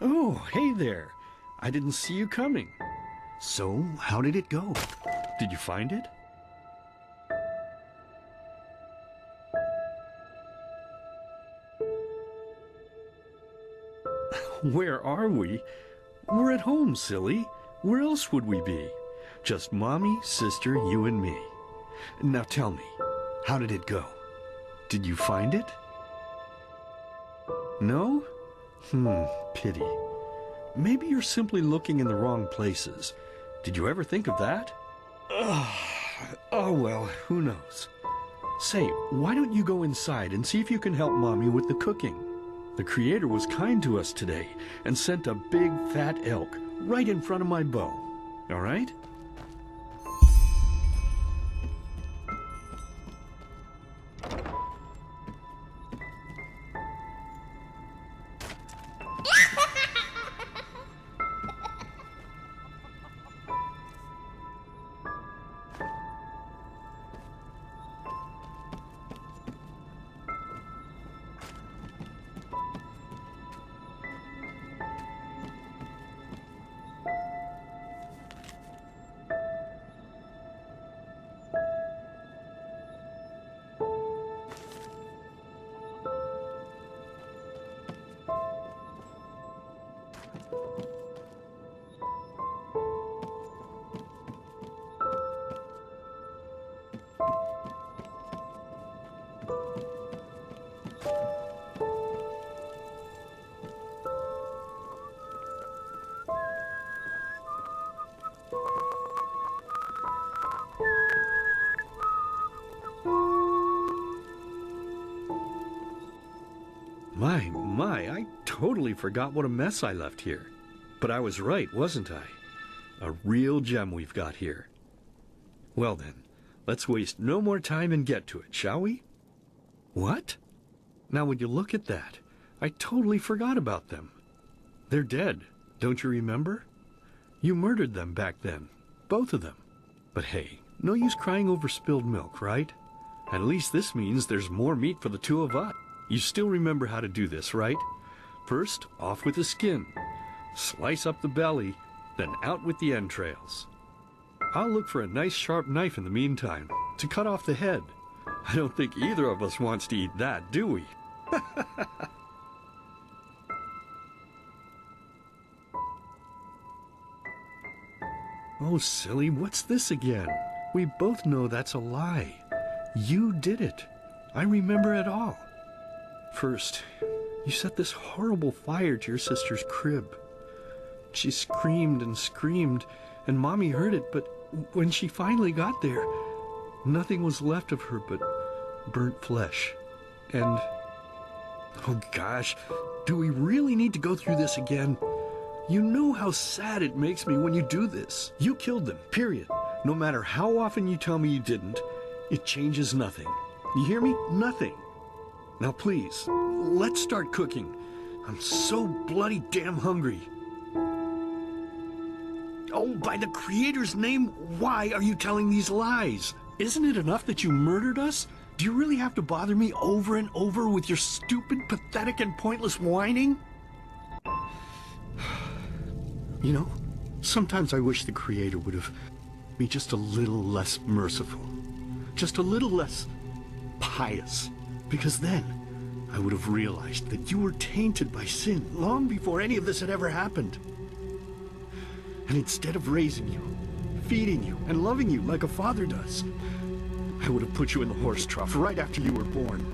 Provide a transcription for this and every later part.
Oh, hey there. I didn't see you coming. So, how did it go? Did you find it? Where are we? We're at home, silly. Where else would we be? Just Mommy, sister, you and me. Now tell me, how did it go? Did you find it? No? Pity. Maybe you're simply looking in the wrong places. Did you ever think of that? Oh well, who knows? Say, why don't you go inside and see if you can help Mommy with the cooking? The Creator was kind to us today and sent a big fat elk right in front of my bow. All right? I totally forgot what a mess I left here. But I was right, wasn't I? A real gem we've got here. Well then, let's waste no more time and get to it, shall we? What? Now would you look at that? I totally forgot about them. They're dead, don't you remember? You murdered them back then, both of them. But hey, no use crying over spilled milk, right? At least this means there's more meat for the two of us. You still remember how to do this, right? First, off with the skin. Slice up the belly, then out with the entrails. I'll look for a nice sharp knife in the meantime to cut off the head. I don't think either of us wants to eat that, do we? Oh, silly, what's this again? We both know that's a lie. You did it. I remember it all. First, you set this horrible fire to your sister's crib. She screamed and screamed, and Mommy heard it, but when she finally got there, nothing was left of her but burnt flesh. And, oh gosh, do we really need to go through this again? You know how sad it makes me when you do this. You killed them, period. No matter how often you tell me you didn't, it changes nothing. You hear me? Nothing. Now please, let's start cooking. I'm so bloody damn hungry. Oh, by the Creator's name, why are you telling these lies? Isn't it enough that you murdered us? Do you really have to bother me over and over with your stupid, pathetic, and pointless whining? You know, sometimes I wish the Creator would have been just a little less merciful. Just a little less pious. Because then I would have realized that you were tainted by sin long before any of this had ever happened. And instead of raising you, feeding you, and loving you like a father does, I would have put you in the horse trough right after you were born.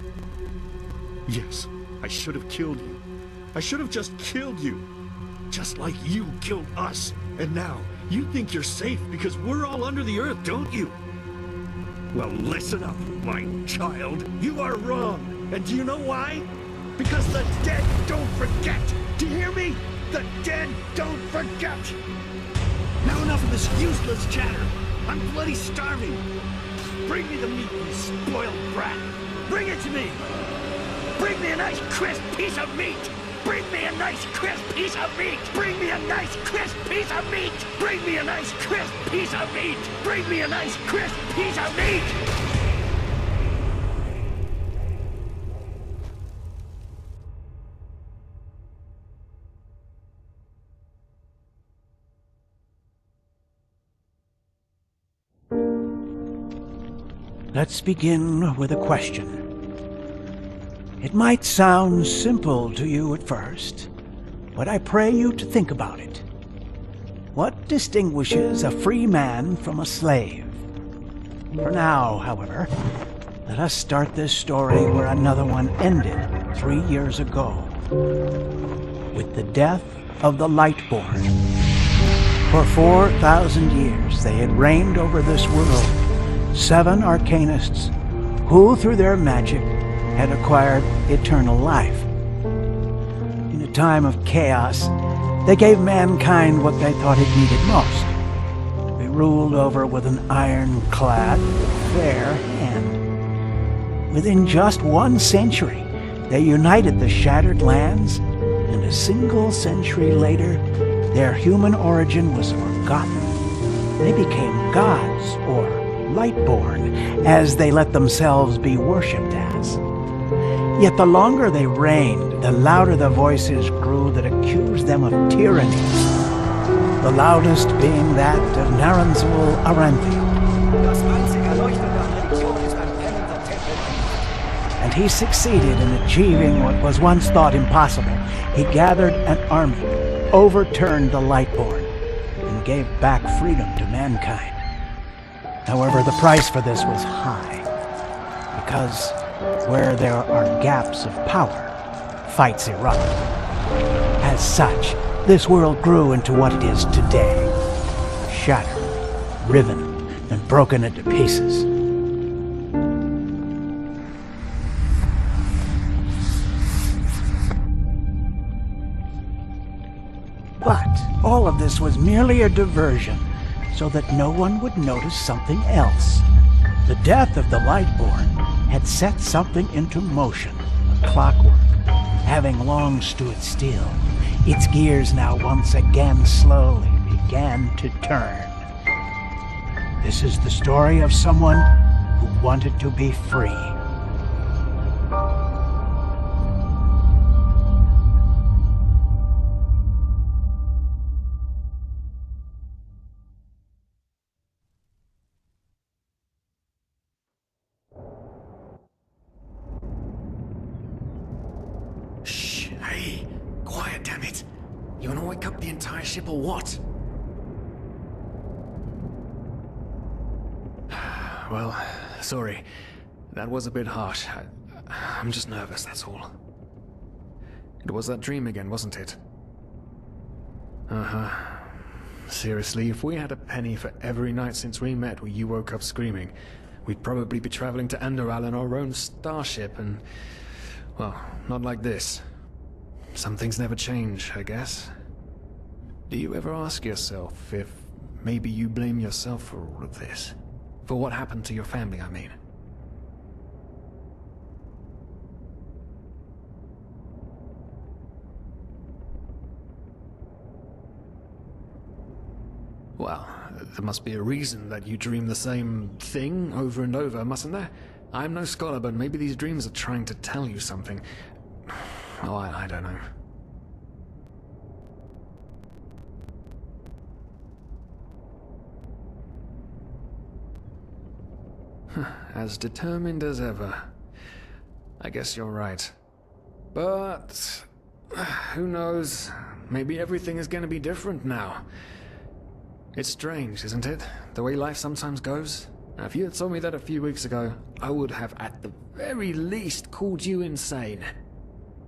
Yes, I should have killed you. I should have just killed you. Just like you killed us. And now, you think you're safe because we're all under the earth, don't you? Well, listen up, my child. You are wrong. And do you know why? Because the dead don't forget. Do you hear me? The dead don't forget. Now enough of this useless chatter. I'm bloody starving. Bring me the meat, you spoiled brat. Bring it to me. Bring me a nice crisp piece of meat. Bring me a nice crisp piece of meat. Bring me a nice crisp piece of meat. Bring me a nice crisp piece of meat. Bring me a nice crisp piece of meat. Let's begin with a question. It might sound simple to you at first, but I pray you to think about it. What distinguishes a free man from a slave? For now, however, let us start this story where another one ended 3 years ago, with the death of the Lightborn. For 4,000 years they had reigned over this world, 7 arcanists who, through their magic, had acquired eternal life. In a time of chaos, they gave mankind what they thought it needed most. They ruled over with an ironclad, fair hand. Within just 1 century, they united the shattered lands, and a single century later, their human origin was forgotten. They became gods, or Lightborn, as they let themselves be worshipped as. Yet the longer they reigned, the louder the voices grew that accused them of tyranny, the loudest being that of Naranzul Aranthi. And he succeeded in achieving what was once thought impossible. He gathered an army, overturned the Lightborn, and gave back freedom to mankind. However, the price for this was high, because where there are gaps of power, fights erupt. As such, this world grew into what it is today, shattered, riven, and broken into pieces. But all of this was merely a diversion, so that no one would notice something else. The death of the Lightborn had set something into motion, a clockwork, having long stood still. Its gears now once again slowly began to turn. This is the story of someone who wanted to be free. Hey, quiet, damn it. You wanna wake up the entire ship or what? Well, sorry. That was a bit harsh. I'm just nervous, that's all. It was that dream again, wasn't it? Uh-huh. Seriously, if we had a penny for every night since we met where you woke up screaming, we'd probably be traveling to Enderal in our own starship and... well, not like this. Some things never change, I guess. Do you ever ask yourself if maybe you blame yourself for all of this? For what happened to your family, I mean? Well, there must be a reason that you dream the same thing over and over, mustn't there? I'm no scholar, but maybe these dreams are trying to tell you something. Oh, I don't know. As determined as ever. I guess you're right. But... who knows? Maybe everything is going to be different now. It's strange, isn't it? The way life sometimes goes. Now, if you had told me that a few weeks ago, I would have at the very least called you insane.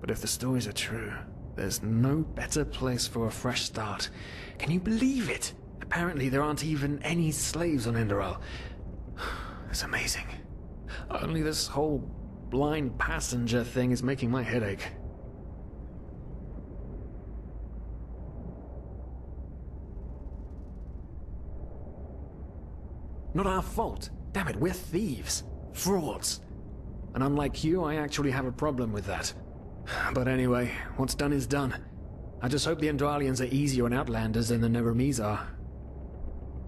But if the stories are true, there's no better place for a fresh start. Can you believe it? Apparently there aren't even any slaves on Enderal. It's amazing. Only this whole blind passenger thing is making my head ache. Not our fault. Damn it, we're thieves. Frauds. And unlike you, I actually have a problem with that. But anyway, what's done is done. I just hope the Enderalians are easier on Outlanders than the Neremes are.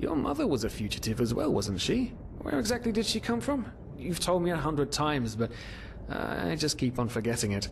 Your mother was a fugitive as well, wasn't she? Where exactly did she come from? You've told me 100 times, but I just keep on forgetting it.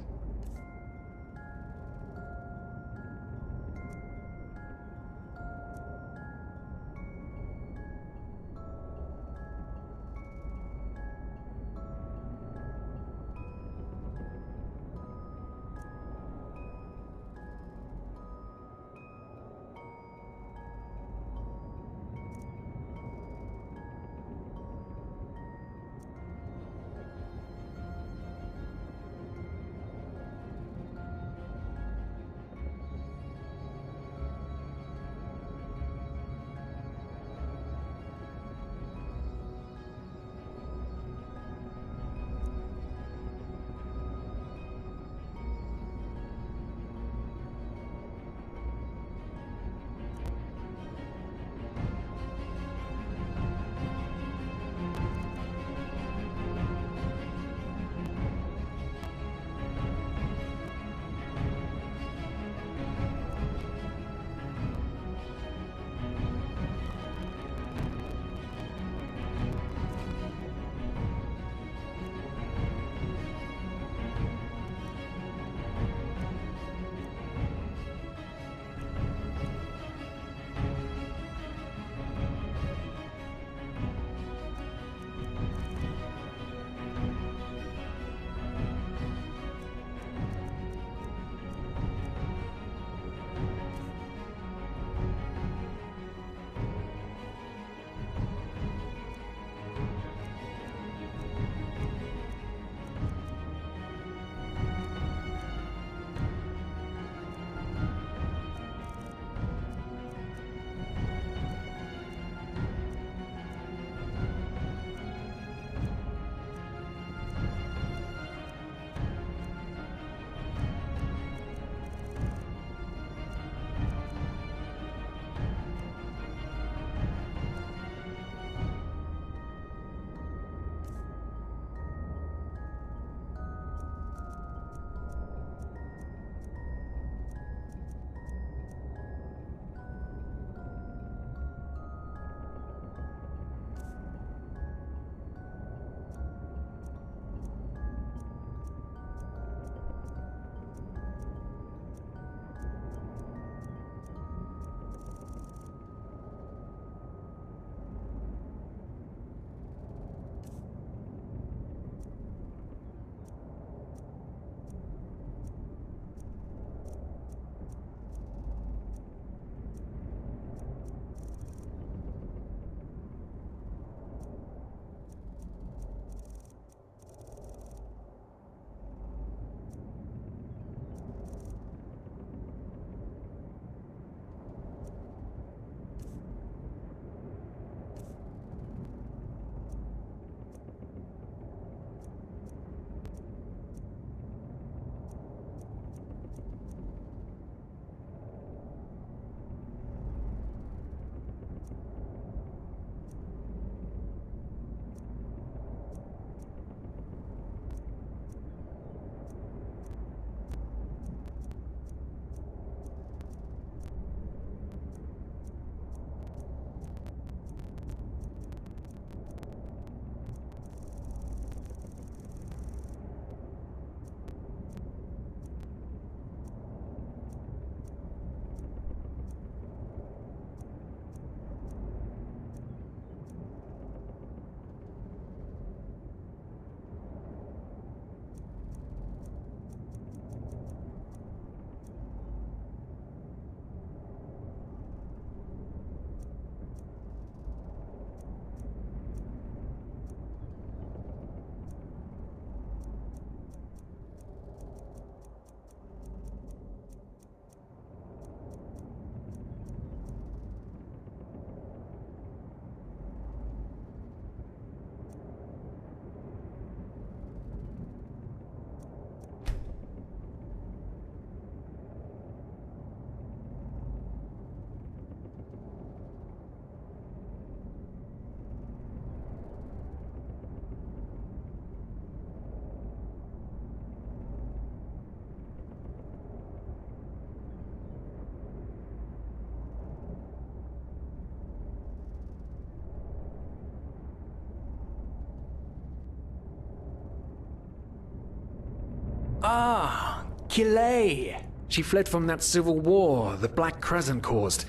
Ah, Kilay. She fled from that civil war the Black Crescent caused,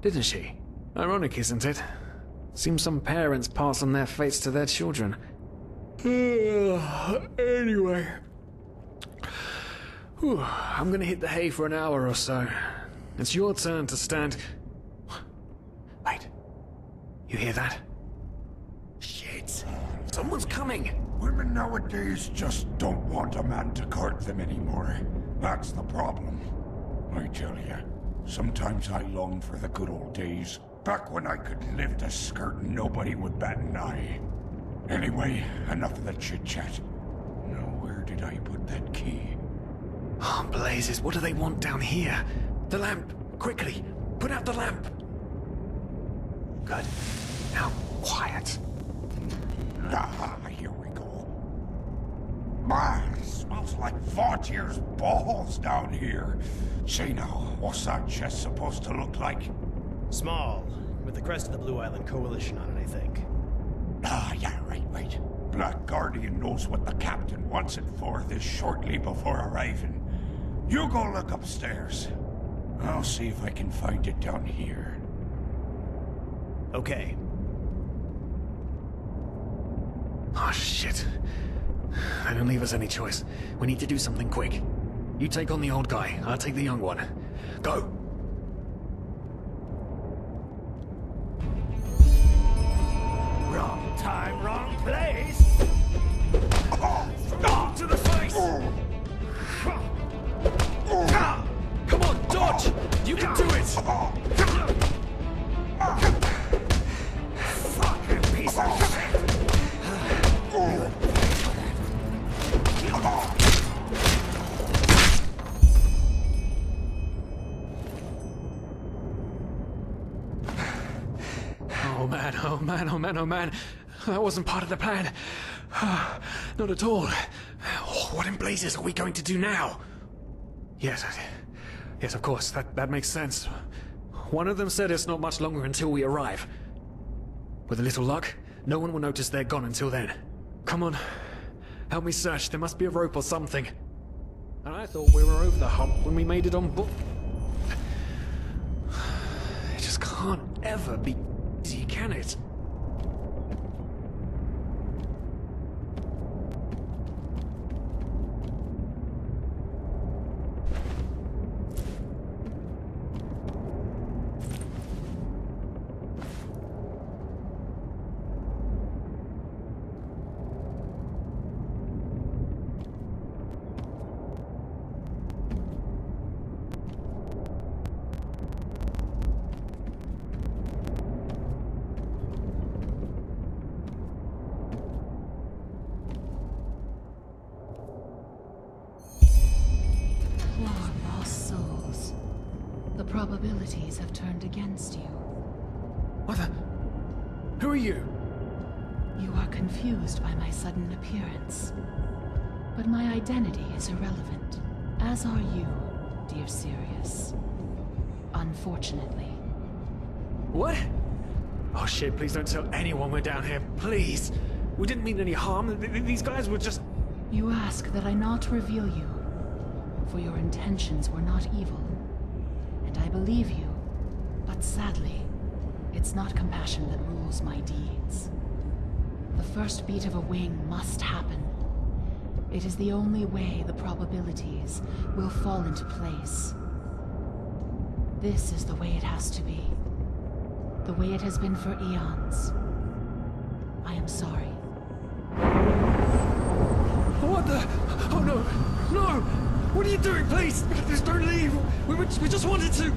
didn't she? Ironic, isn't it? Seems some parents pass on their fates to their children. Anyway. Whew, I'm gonna hit the hay for an hour or so. It's your turn to stand... Wait. You hear that? Shit. Someone's coming. Women nowadays just don't want a man to court them anymore. That's the problem. I tell you, sometimes I long for the good old days, back when I could lift a skirt and nobody would bat an eye. Anyway, enough of the chit-chat. Now, where did I put that key? Oh, blazes, what do they want down here? The lamp! Quickly! Put out the lamp! Good. Now, quiet. Ah, here we go. Man, it smells like Vaughtier's balls down here. Say now, what's that chest supposed to look like? Small, with the crest of the Blue Island Coalition on it, I think. Ah, yeah, right. Black Guardian knows what the captain wants it for this shortly before arriving. You go look upstairs. I'll see if I can find it down here. Okay. Oh, shit. They don't leave us any choice. We need to do something quick. You take on the old guy, I'll take the young one. Go! Wrong time, wrong place! Oh, to the face! Come on, dodge! You can do it! Fucking piece of shit! Oh man. That wasn't part of the plan. Not at all. What in blazes are we going to do now? Yes, of course. That makes sense. One of them said it's not much longer until we arrive. With a little luck, no one will notice they're gone until then. Come on. Help me search. There must be a rope or something. And I thought we were over the hump when we made it on board. It just can't ever be easy, can it? Probabilities have turned against you. What the? Who are you? You are confused by my sudden appearance. But my identity is irrelevant, as are you, dear Sirius. Unfortunately. What? Oh shit, please don't tell anyone we're down here, please! We didn't mean any harm, these guys were just... You ask that I not reveal you, for your intentions were not evil. And I believe you, but sadly, it's not compassion that rules my deeds. The first beat of a wing must happen. It is the only way the probabilities will fall into place. This is the way it has to be. The way it has been for eons. I am sorry. What the? Oh no! No! What are you doing, please? Please don't leave! We just wanted to...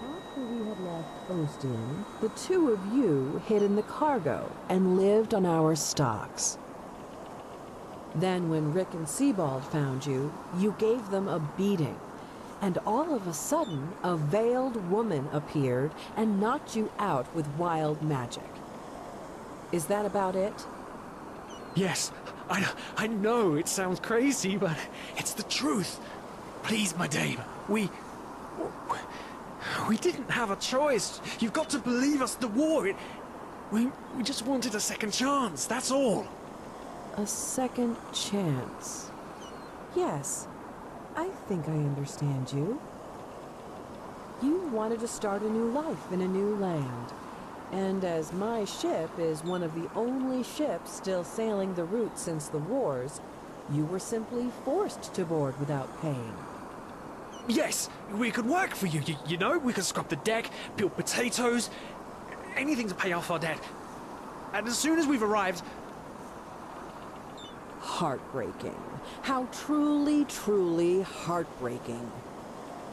After we had left Ostian, the two of you hid in the cargo and lived on our stocks. Then when Rick and Sebald found you, you gave them a beating. And all of a sudden, a veiled woman appeared and knocked you out with wild magic. Is that about it? Yes, I know it sounds crazy, but it's the truth. Please, my dame, we didn't have a choice. You've got to believe us, the war, we just wanted a second chance, that's all. A second chance. Yes, I think I understand you. You wanted to start a new life in a new land. And as my ship is one of the only ships still sailing the route since the wars, you were simply forced to board without paying. Yes, we could work for you, you know? We could scrub the deck, peel potatoes, anything to pay off our debt. And as soon as we've arrived... Heartbreaking. How truly, truly heartbreaking.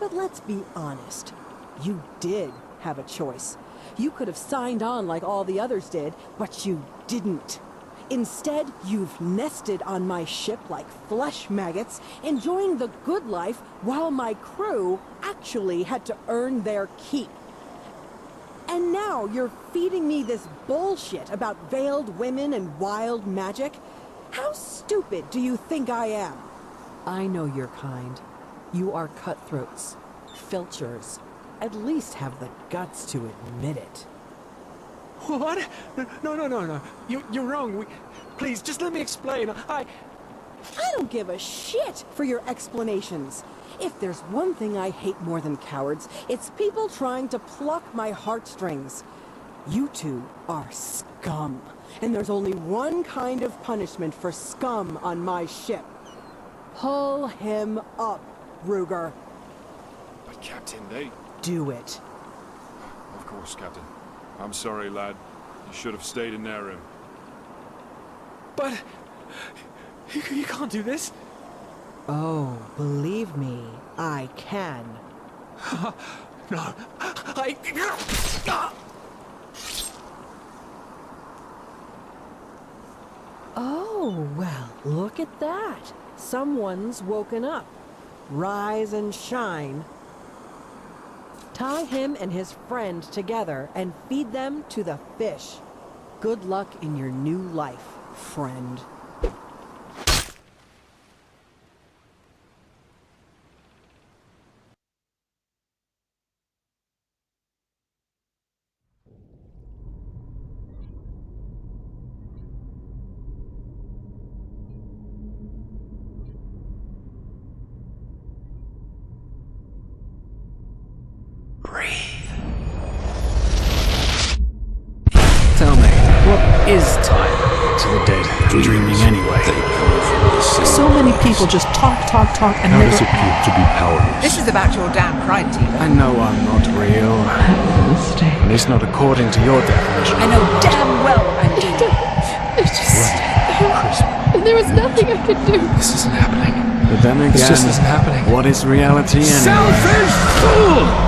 But let's be honest. You did have a choice. You could have signed on like all the others did, but you didn't. Instead, you've nested on my ship like flesh maggots, enjoying the good life while my crew actually had to earn their keep. And now you're feeding me this bullshit about veiled women and wild magic? How stupid do you think I am? I know your kind. You are cutthroats, filchers. At least have the guts to admit it. What? No. You're wrong. Please, just let me explain. I don't give a shit for your explanations. If there's one thing I hate more than cowards, it's people trying to pluck my heartstrings. You two are scum. And there's only one kind of punishment for scum on my ship. Pull him up, Ruger. But Captain, they... Do it. Of course, Captain. I'm sorry, lad. You should have stayed in their room. But... You can't do this. Oh, believe me, I can. No, Oh, well, look at that. Someone's woken up. Rise and shine. Tie him and his friend together and feed them to the fish. Good luck in your new life, friend. Tell me, what is time to the dead? Dreaming anyway. So many people just talk, and How never... does it feel to be powerless? This is about your damn pride, Tina. I know I'm not real. At least not according to your definition. I know damn well I'm doing. It's just... There was nothing I could do. This isn't happening. But then again, This just isn't happening. what is reality anyway? Selfish fool!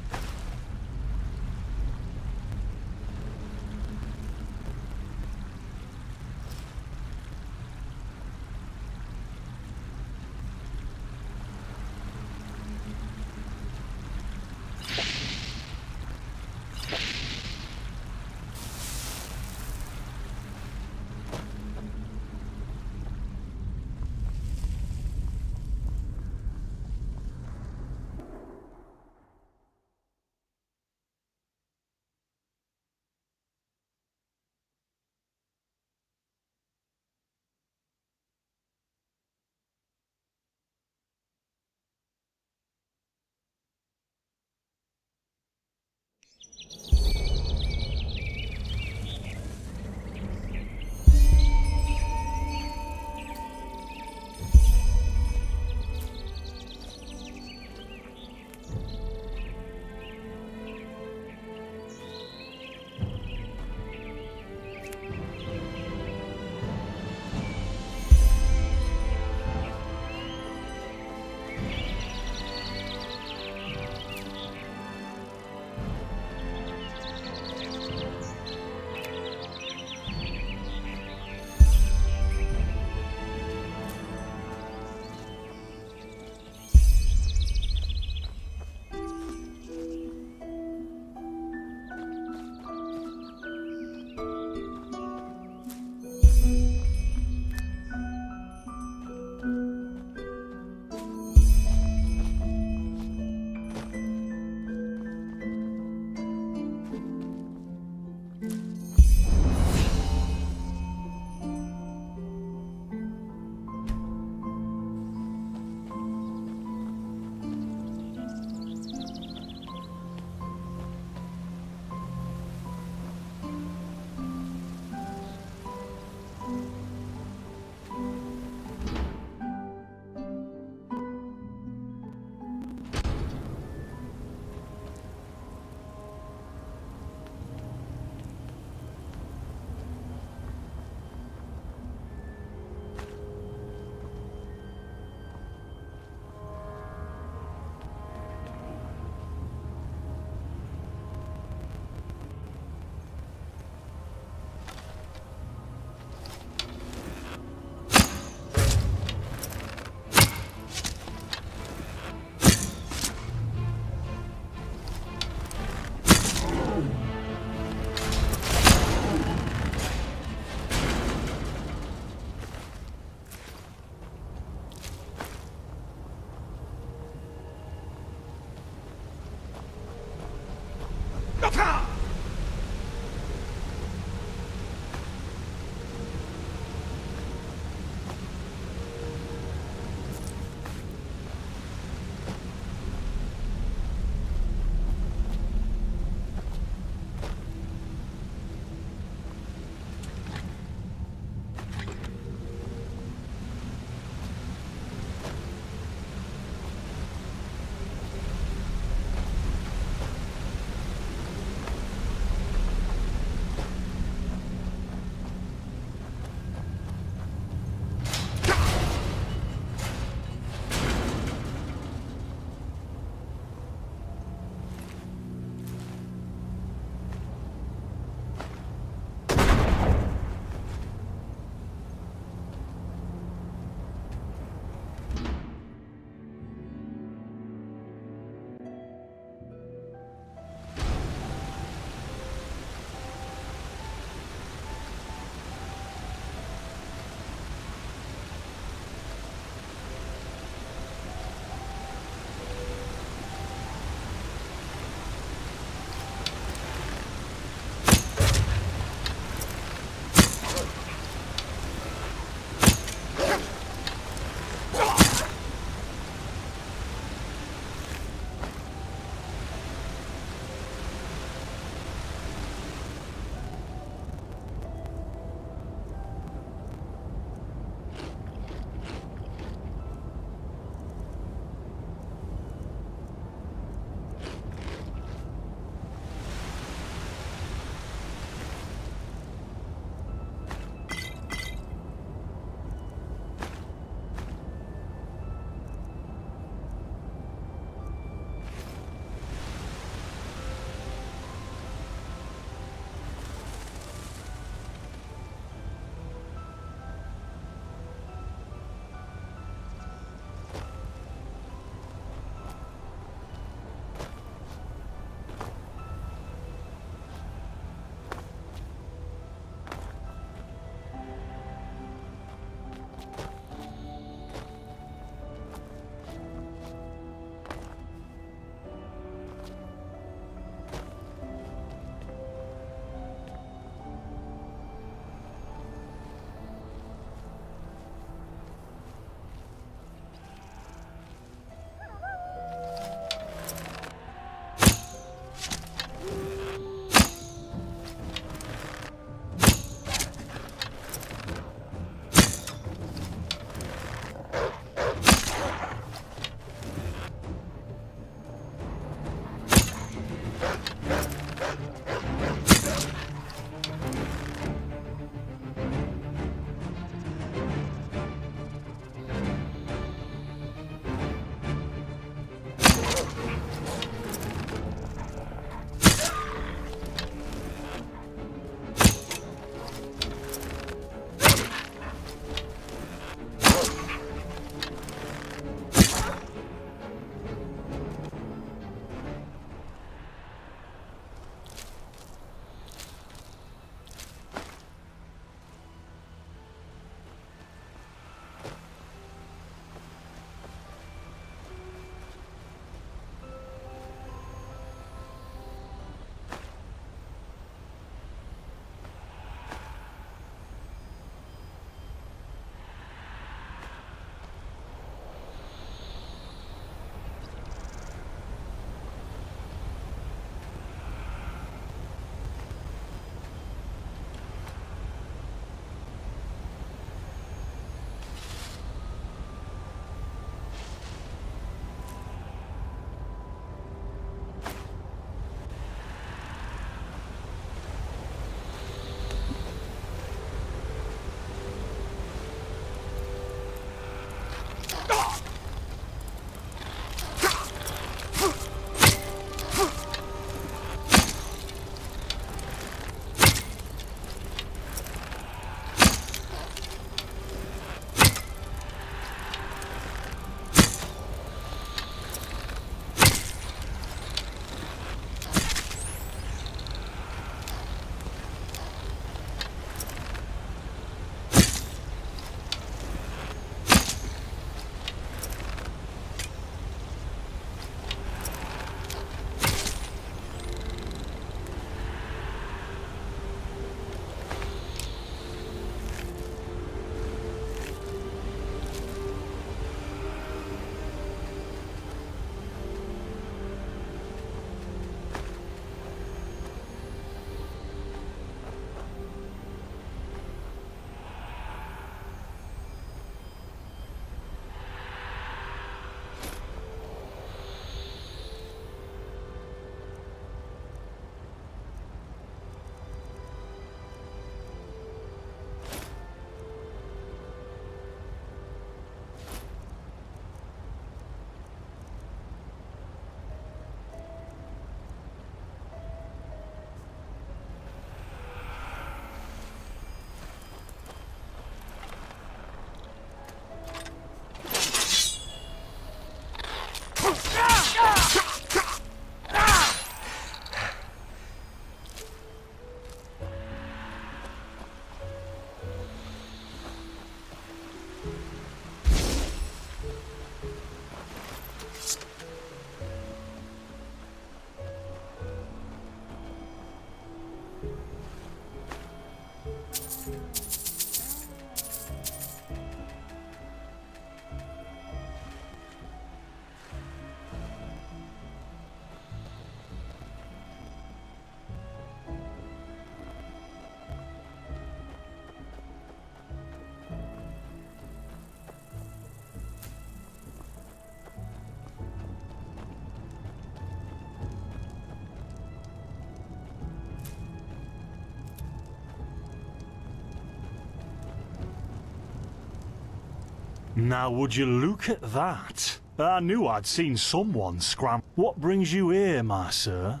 Now would you look at that? I knew I'd seen someone scram. What brings you here, my sir?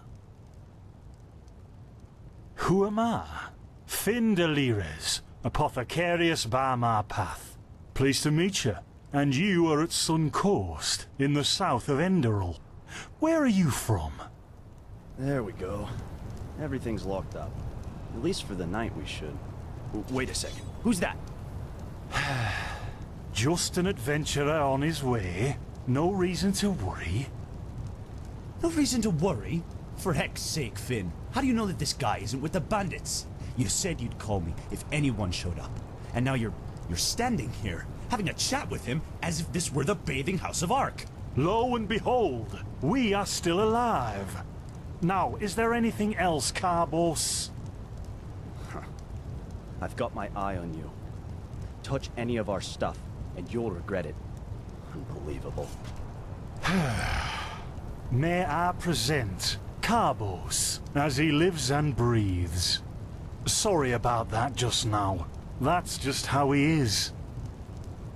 Who am I? Finn Delires, apothecarius by my path. Pleased to meet you. And you are at Sun Coast, in the south of Enderal. Where are you from? There we go. Everything's locked up. At least for the night we should. Wait a second. Who's that? Just an adventurer on his way. No reason to worry. No reason to worry? For heck's sake, Finn. How do you know that this guy isn't with the bandits? You said you'd call me if anyone showed up. And now you're standing here, having a chat with him as if this were the bathing house of Ark. Lo and behold, we are still alive. Now, is there anything else, Carbos? I've got my eye on you. Touch any of our stuff, and you'll regret it. Unbelievable. May I present Carbos, as he lives and breathes. Sorry about that just now. That's just how he is.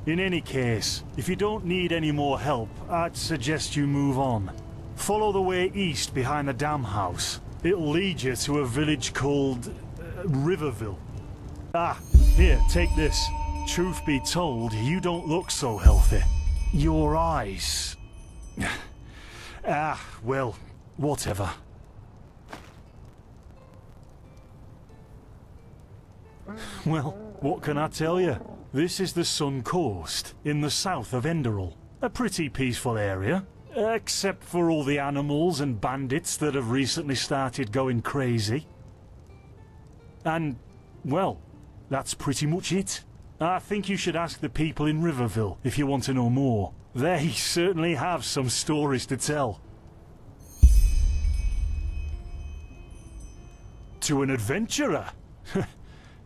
In any case, if you don't need any more help, I'd suggest you move on. Follow the way east behind the dam house. It'll lead you to a village called Riverville. Ah, here, take this. Truth be told, you don't look so healthy. Your eyes... well, whatever. Well, what can I tell you? This is the Sun Coast, in the south of Enderal. A pretty peaceful area, except for all the animals and bandits that have recently started going crazy. And, well, that's pretty much it. I think you should ask the people in Riverville if you want to know more. They certainly have some stories to tell. To an adventurer?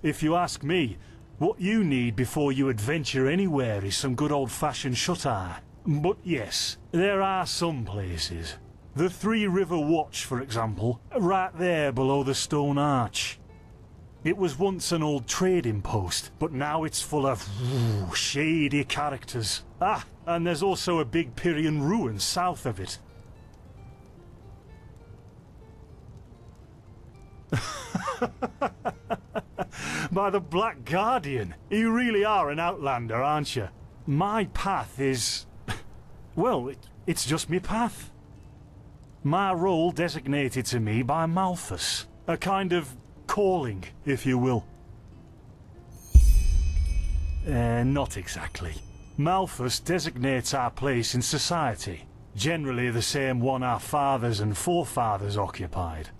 If you ask me, what you need before you adventure anywhere is some good old-fashioned shut-eye. But yes, there are some places. The Three River Watch, for example, right there below the stone arch. It was once an old trading post, but now it's full of shady characters. Ah, and there's also a big Pyrian ruin south of it. By the Black Guardian, you really are an outlander, aren't you? My path is... well, it's just me path. My role designated to me by Malthus. A kind of calling, if you will. Not exactly. Malthus designates our place in society. Generally the same one our fathers and forefathers occupied.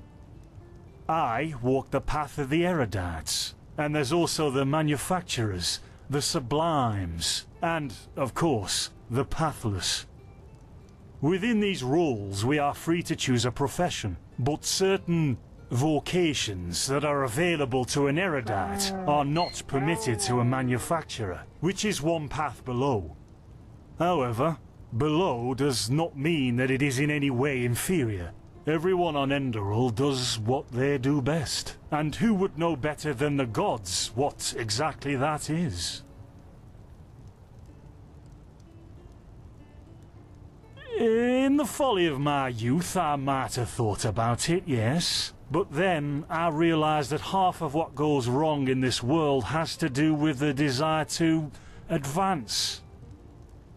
I walk the path of the erudites. And there's also the manufacturers, the sublimes, and, of course, the pathless. Within these roles, we are free to choose a profession, but certain vocations that are available to an erudite are not permitted to a manufacturer, which is one path below. However, below does not mean that it is in any way inferior. Everyone on Enderal does what they do best. And who would know better than the gods what exactly that is? In the folly of my youth, I might have thought about it, yes. But then I realized that half of what goes wrong in this world has to do with the desire to advance.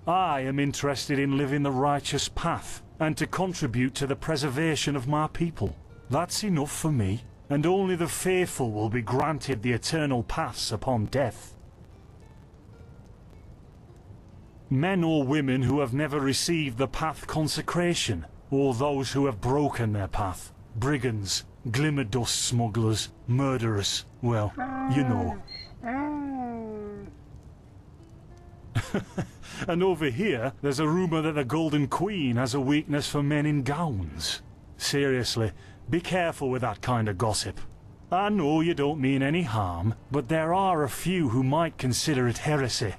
I am interested in living the righteous path, and to contribute to the preservation of my people. That's enough for me, and only the faithful will be granted the eternal paths upon death. Men or women who have never received the path consecration, or those who have broken their path. Brigands, glimmer dust smugglers, murderers, well, you know. And over here, there's a rumor that the Golden Queen has a weakness for men in gowns. Seriously, be careful with that kind of gossip. I know you don't mean any harm, but there are a few who might consider it heresy.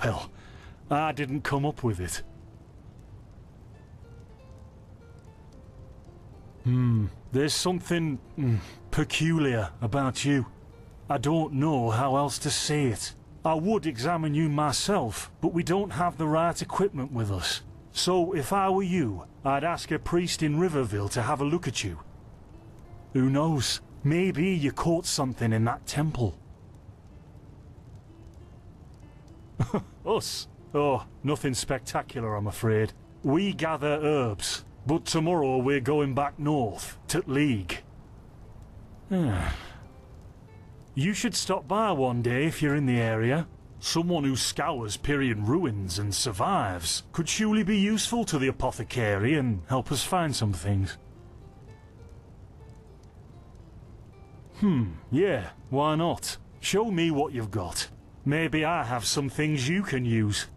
Well, I didn't come up with it. There's something peculiar about you. I don't know how else to say it. I would examine you myself, but we don't have the right equipment with us. So if I were you, I'd ask a priest in Riverville to have a look at you. Who knows? Maybe you caught something in that temple. Us? Oh, nothing spectacular, I'm afraid. We gather herbs, but tomorrow we're going back north, to League. You should stop by one day if you're in the area. Someone who scours Pyrian ruins and survives could surely be useful to the apothecary and help us find some things. Yeah, why not? Show me what you've got. Maybe I have some things you can use.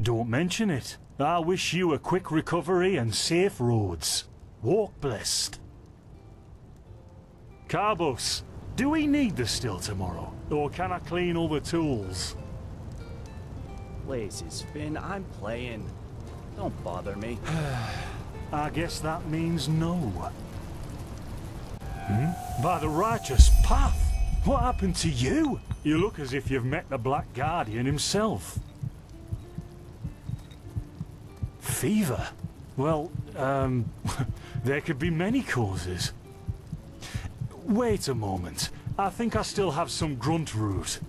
Don't mention it. I wish you a quick recovery and safe roads. Walk blessed. Carbos, do we need the still tomorrow? Or can I clean all the tools? Blazes, Finn, I'm playing. Don't bother me. I guess that means no. By the righteous path? What happened to you? You look as if you've met the Black Guardian himself. Fever? Well, there could be many causes. Wait a moment. I think I still have some grunt root.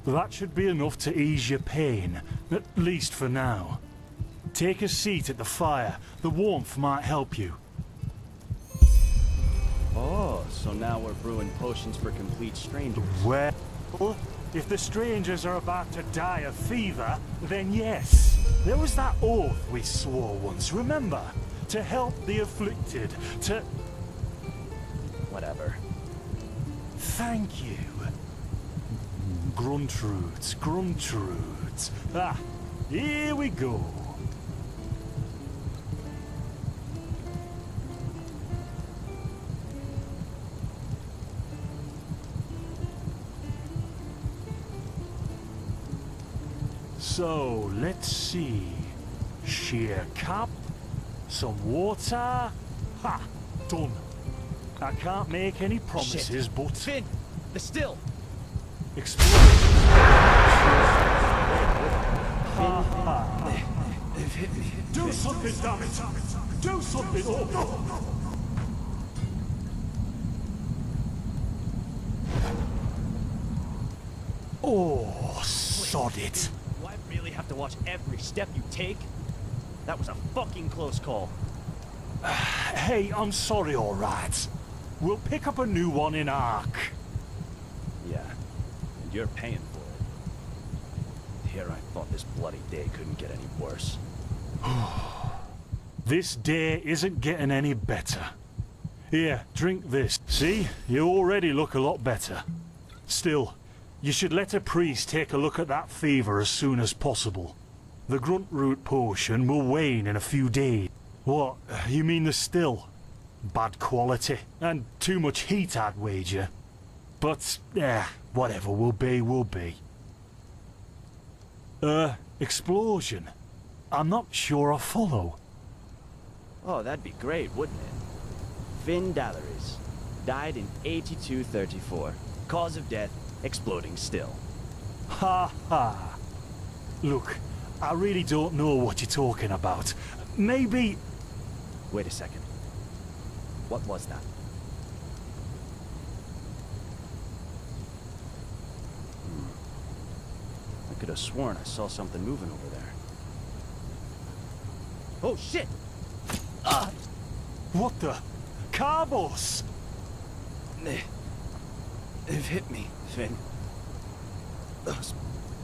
That should be enough to ease your pain, at least for now. Take a seat at the fire. The warmth might help you. Oh, so now we're brewing potions for complete strangers. Well, if the strangers are about to die of fever, then yes. There was that oath we swore once, remember? To help the afflicted, to... Whatever. Thank you. Grunt roots, grunt roots. Ah, here we go. So, let's see. Sheer cap, some water. Ha! Done. I can't make any promises, Shit. but... Finn! The still! Explosions. Ha ha. Do something, damn it! Do something! Oh. Oh, sod it. Do I really have to watch every step you take? That was a fucking close call. Hey, I'm sorry, alright. We'll pick up a new one in Ark. Yeah, and you're paying for it. Here I thought this bloody day couldn't get any worse. This day isn't getting any better. Here, drink this. See? You already look a lot better. Still, you should let a priest take a look at that fever as soon as possible. The grunt root potion will wane in a few days. What? You mean the still? Bad quality, and too much heat, I'd wager. But, whatever will be, will be. Explosion? I'm not sure I follow. Oh, that'd be great, wouldn't it? Finn Dalaris. Died in 8234. Cause of death, exploding still. Ha ha. Look, I really don't know what you're talking about. Maybe... Wait a second. What was that? I could have sworn I saw something moving over there. Oh shit! What the? Carbos! They've hit me, Finn. Those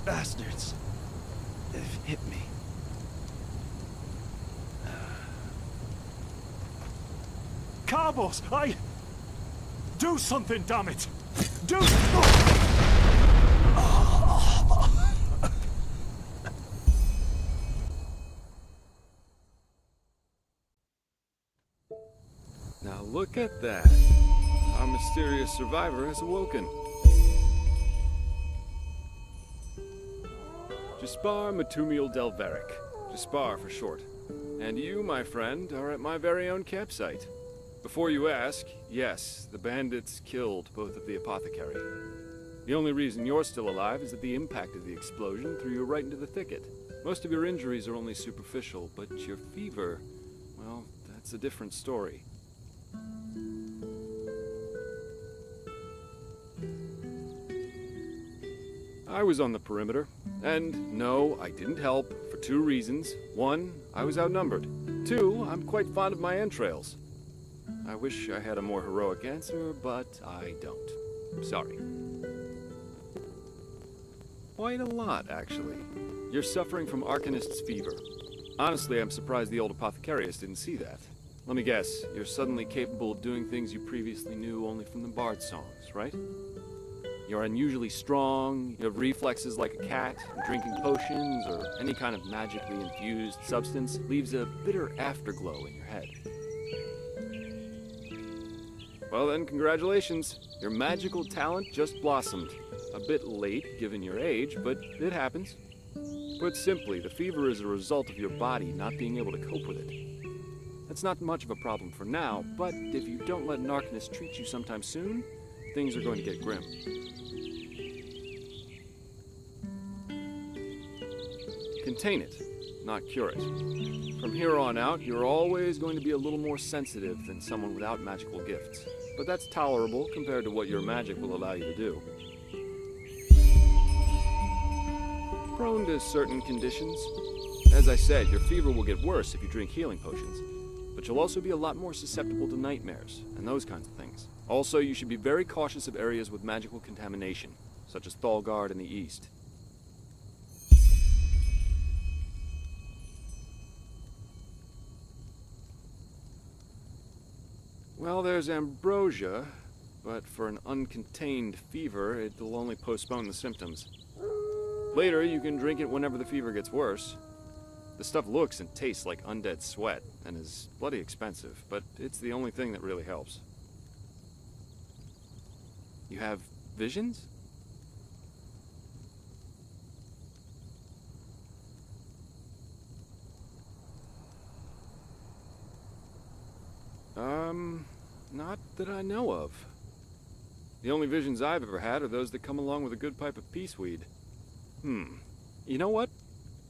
bastards. They've hit me. Carbos, do something, damn it! Do... Now look at that. Our mysterious survivor has awoken. Jaspar Matumiel Delveric. Jaspar for short. And you, my friend, are at my very own campsite. Before you ask, yes, the bandits killed both of the apothecary. The only reason you're still alive is that the impact of the explosion threw you right into the thicket. Most of your injuries are only superficial, but your fever, well, that's a different story. I was on the perimeter, and no, I didn't help for two reasons. One, I was outnumbered. Two, I'm quite fond of my entrails. I wish I had a more heroic answer, but I don't. Sorry. Quite a lot, actually. You're suffering from Arcanist's fever. Honestly, I'm surprised the old apothecarius didn't see that. Let me guess, you're suddenly capable of doing things you previously knew only from the bard songs, right? You're unusually strong, you have reflexes like a cat, and drinking potions or any kind of magically infused substance leaves a bitter afterglow in your head. Well then, congratulations. Your magical talent just blossomed. A bit late, given your age, but it happens. Put simply, the fever is a result of your body not being able to cope with it. That's not much of a problem for now, but if you don't let an Arcanist treat you sometime soon, things are going to get grim. Contain it, not cure it. From here on out, you're always going to be a little more sensitive than someone without magical gifts. But that's tolerable compared to what your magic will allow you to do. Prone to certain conditions. As I said, your fever will get worse if you drink healing potions. But you'll also be a lot more susceptible to nightmares and those kinds of things. Also, you should be very cautious of areas with magical contamination, such as Thalgard in the east. Well, there's ambrosia, but for an uncontained fever, it'll only postpone the symptoms. Later, you can drink it whenever the fever gets worse. The stuff looks and tastes like undead sweat, and is bloody expensive, but it's the only thing that really helps. You have visions? Not that I know of. The only visions I've ever had are those that come along with a good pipe of peaceweed. You know what?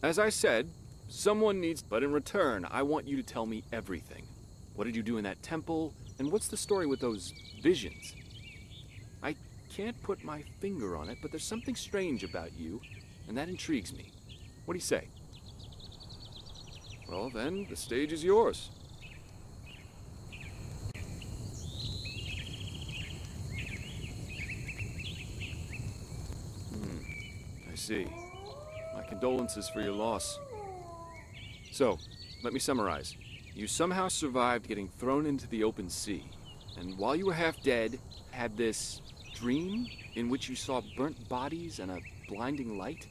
As I said, someone needs... But in return, I want you to tell me everything. What did you do in that temple? And what's the story with those visions? I can't put my finger on it, but there's something strange about you, and that intrigues me. What do you say? Well then, the stage is yours. I see. My condolences for your loss. So, let me summarize. You somehow survived getting thrown into the open sea, and while you were half dead, had this dream in which you saw burnt bodies and a blinding light?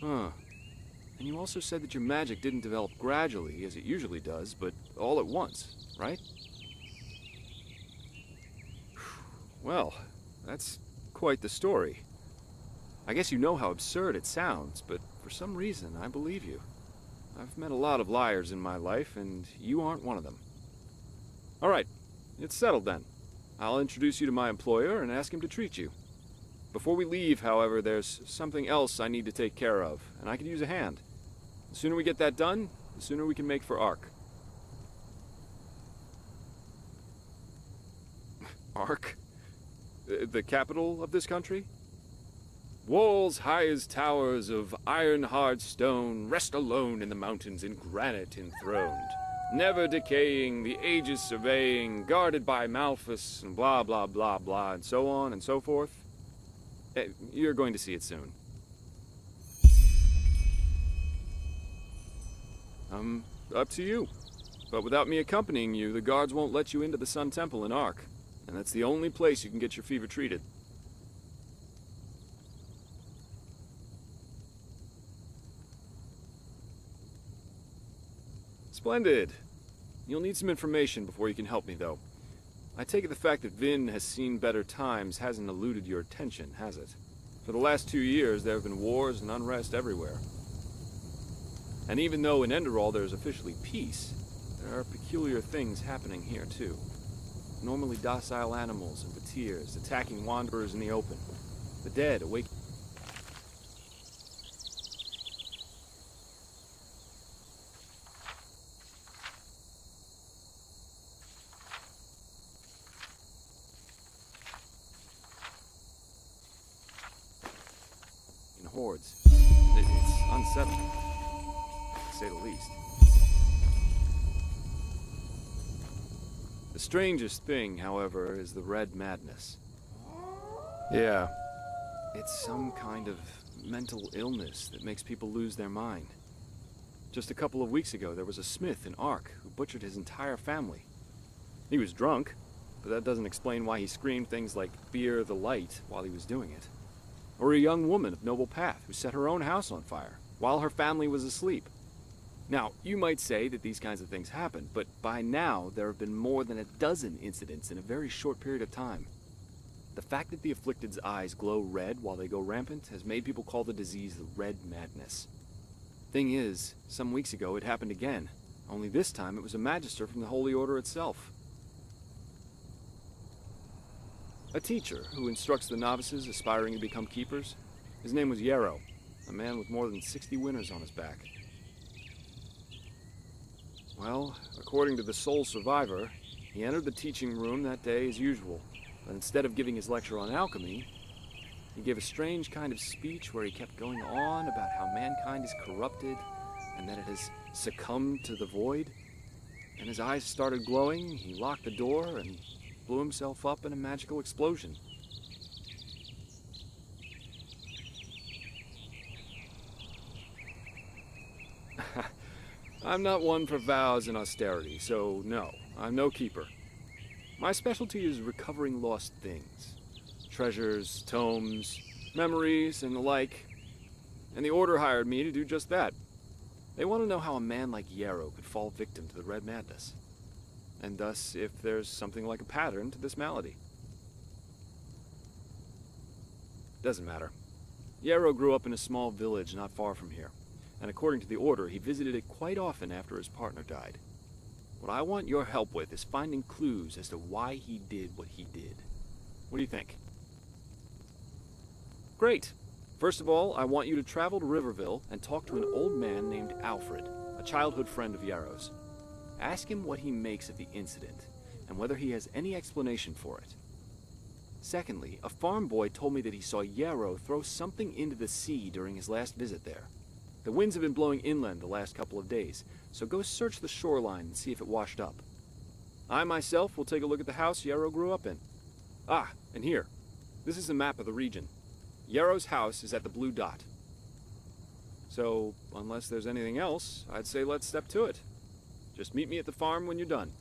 Huh. And you also said that your magic didn't develop gradually, as it usually does, but all at once, right? Well, that's quite the story. I guess you know how absurd it sounds, but for some reason, I believe you. I've met a lot of liars in my life, and you aren't one of them. All right, it's settled then. I'll introduce you to my employer and ask him to treat you. Before we leave, however, there's something else I need to take care of, and I could use a hand. The sooner we get that done, the sooner we can make for Ark. Ark? The capital of this country? Walls high as towers of iron-hard stone rest alone in the mountains in granite enthroned, never decaying, the ages surveying, guarded by Malthus, and blah blah blah blah, and so on and so forth. You're going to see it soon. Up to you. But without me accompanying you, the guards won't let you into the Sun Temple in Ark, and that's the only place you can get your fever treated. Splendid. You'll need some information before you can help me, though. I take it the fact that Vin has seen better times hasn't eluded your attention, has it? For the last 2 years, there have been wars and unrest everywhere. And even though in Enderal there's officially peace, there are peculiar things happening here, too. Normally docile animals and Batirs attacking wanderers in the open. The dead awake. In hordes. It's unsettling, to say the least. The strangest thing, however, is the red madness. Yeah, it's some kind of mental illness that makes people lose their mind. Just a couple of weeks ago, there was a smith in Ark who butchered his entire family. He was drunk, but that doesn't explain why he screamed things like "Fear the light" while he was doing it. Or a young woman of noble path who set her own house on fire while her family was asleep. Now, you might say that these kinds of things happen, but by now there have been more than a dozen incidents in a very short period of time. The fact that the afflicted's eyes glow red while they go rampant has made people call the disease the red madness. Thing is, some weeks ago it happened again, only this time it was a magister from the Holy Order itself. A teacher who instructs the novices aspiring to become keepers. His name was Yarrow, a man with more than 60 winters on his back. Well, according to the sole survivor, he entered the teaching room that day as usual, but instead of giving his lecture on alchemy, he gave a strange kind of speech where he kept going on about how mankind is corrupted and that it has succumbed to the void. And his eyes started glowing, he locked the door and blew himself up in a magical explosion. I'm not one for vows and austerity, so no, I'm no keeper. My specialty is recovering lost things. Treasures, tomes, memories, and the like. And the Order hired me to do just that. They want to know how a man like Yarrow could fall victim to the red madness. And thus, if there's something like a pattern to this malady. Doesn't matter. Yarrow grew up in a small village not far from here. And according to the Order, he visited it quite often after his partner died. What I want your help with is finding clues as to why he did what he did. What do you think? Great. First of all, I want you to travel to Riverville and talk to an old man named Alfred, a childhood friend of Yarrow's. Ask him what he makes of the incident, and whether he has any explanation for it. Secondly, a farm boy told me that he saw Yarrow throw something into the sea during his last visit there. The winds have been blowing inland the last couple of days, so go search the shoreline and see if it washed up. I myself will take a look at the house Yarrow grew up in. Ah, and here. This is a map of the region. Yarrow's house is at the blue dot. So, unless there's anything else, I'd say let's step to it. Just meet me at the farm when you're done.